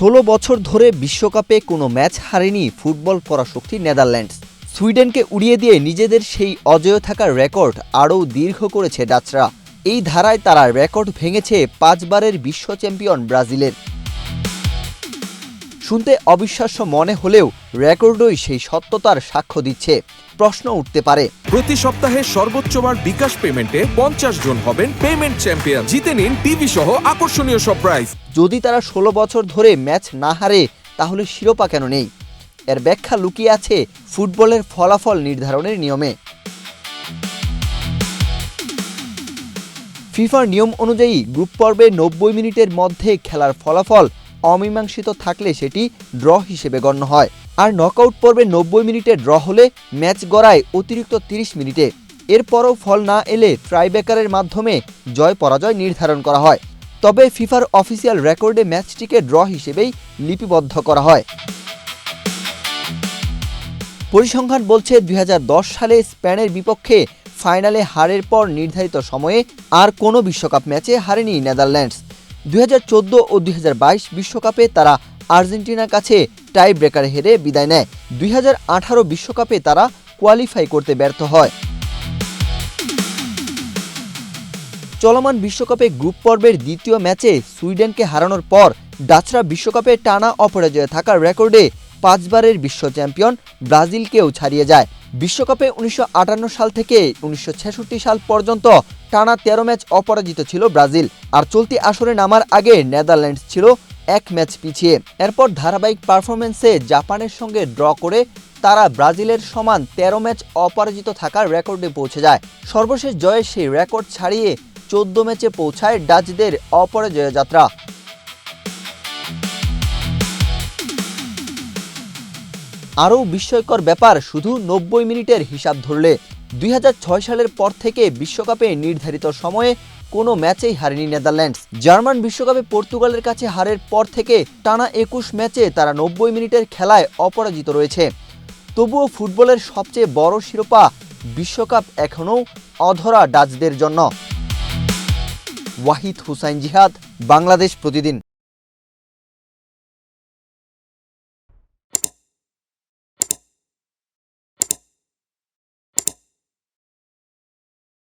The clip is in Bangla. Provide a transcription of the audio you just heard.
16 বছর ধরে বিশ্বকাপে কোনো ম্যাচ হারেনি ফুটবল পরাশক্তি নেদারল্যান্ডস। সুইডেনকে উড়িয়ে দিয়ে নিজেদের সেই অজেয় থাকার রেকর্ড আরও দীর্ঘ করেছে ডাচরা। এই ধারায় তারা রেকর্ড ভেঙেছে 5 বারের বিশ্ব চ্যাম্পিয়ন ব্রাজিলের। শুনতে অবিশ্বাস্য মনে হলেও রেকর্ডই সেই সত্যতার সাক্ষ্য দিচ্ছে। প্রশ্ন উঠতে পারে, প্রতি সপ্তাহে সর্বোচ্চবার বিকাশ পেমেন্টে 50 জন হবেন পেমেন্ট চ্যাম্পিয়ন। জিতে নিন টিভি সহ আকর্ষণীয় সব প্রাইজ। যদি তারা 16 বছর ধরে ম্যাচ না হারে তাহলে শিরোপা কেন নেই? এর ব্যাখ্যা লুকিয়ে আছে ফুটবলের ফলাফল নির্ধারণের নিয়মে। ফিফার নিয়ম অনুযায়ী গ্রুপ পর্বে 90 মিনিটের মধ্যে খেলার ফলাফল অমীমাংসিত থাকলে সেটি ড্র হিসেবে গণ্য হয়। আর নকআউট পর্বে 90 মিনিটে ড্র হলে ম্যাচ গড়ায় অতিরিক্ত 30 মিনিটে। এরপরও ফল না এলে ট্রাইব্রেকারের মাধ্যমে জয় পরাজয় নির্ধারণ করা হয়। তবে ফিফার অফিসিয়াল রেকর্ডে ম্যাচটিকে ড্র হিসেবেই লিপিবদ্ধ করা হয়। পরিসংখ্যান বলছে 2010 সালে স্পেনের বিপক্ষে ফাইনালে হারের পর নির্ধারিত সময়ে আর কোনো বিশ্বকাপ ম্যাচে হারেনি নেদারল্যান্ডস। 2014 ও 2022 বিশ্বকাপে তারা আর্জেন্টিনার কাছে টাই ব্রেকারে হেরে বিদায় নেয়। 2018 বিশ্বকাপে তারা কোয়ালিফাই করতে ব্যর্থ হয়। চলমান বিশ্বকাপে গ্রুপ পর্বের দ্বিতীয় ম্যাচে সুইডেনকে হারানোর পর ডাচরা বিশ্বকাপে টানা অপরাজয়ে থাকার রেকর্ডে 5 বারের বিশ্ব চ্যাম্পিয়ন ব্রাজিলকেও ছাড়িয়ে যায়। বিশ্বকাপে 1958 সাল থেকে 1966 সাল পর্যন্ত টানা 13 ম্যাচ অপরাজিত ছিল ব্রাজিল। আর চলতি আসরে নামার আগে নেদারল্যান্ডস ছিল 1 ম্যাচ পিছিয়ে। এরপর ধারাবাহিক পারফরমেন্সে জাপানের সঙ্গে ড্র করে তারা ব্রাজিলের সমান 13 ম্যাচ অপরাজিত থাকার রেকর্ডে পৌঁছে যায়। সর্বশেষ জয়ে সেই রেকর্ড ছাড়িয়ে 14 ম্যাচে পৌঁছায় ডাচদের অপরাজয় যাত্রা। আরও বিস্ময়কর ব্যাপার, শুধু 90 মিনিটের হিসাব ধরলে 2006 সালের পর থেকে বিশ্বকাপে নির্ধারিত সময়ে কোনো ম্যাচেই হারেনি নেদারল্যান্ডস। জার্মান বিশ্বকাপে পর্তুগালের কাছে হারের পর থেকে টানা 21 ম্যাচে তারা 90 মিনিটের খেলায় অপরাজিত রয়েছে। তবুও ফুটবলের সবচেয়ে বড় শিরোপা বিশ্বকাপ এখনও অধরা ডাচদের জন্য। ওয়াহিদ হুসাইন জিহাদ, বাংলাদেশ প্রতিদিন।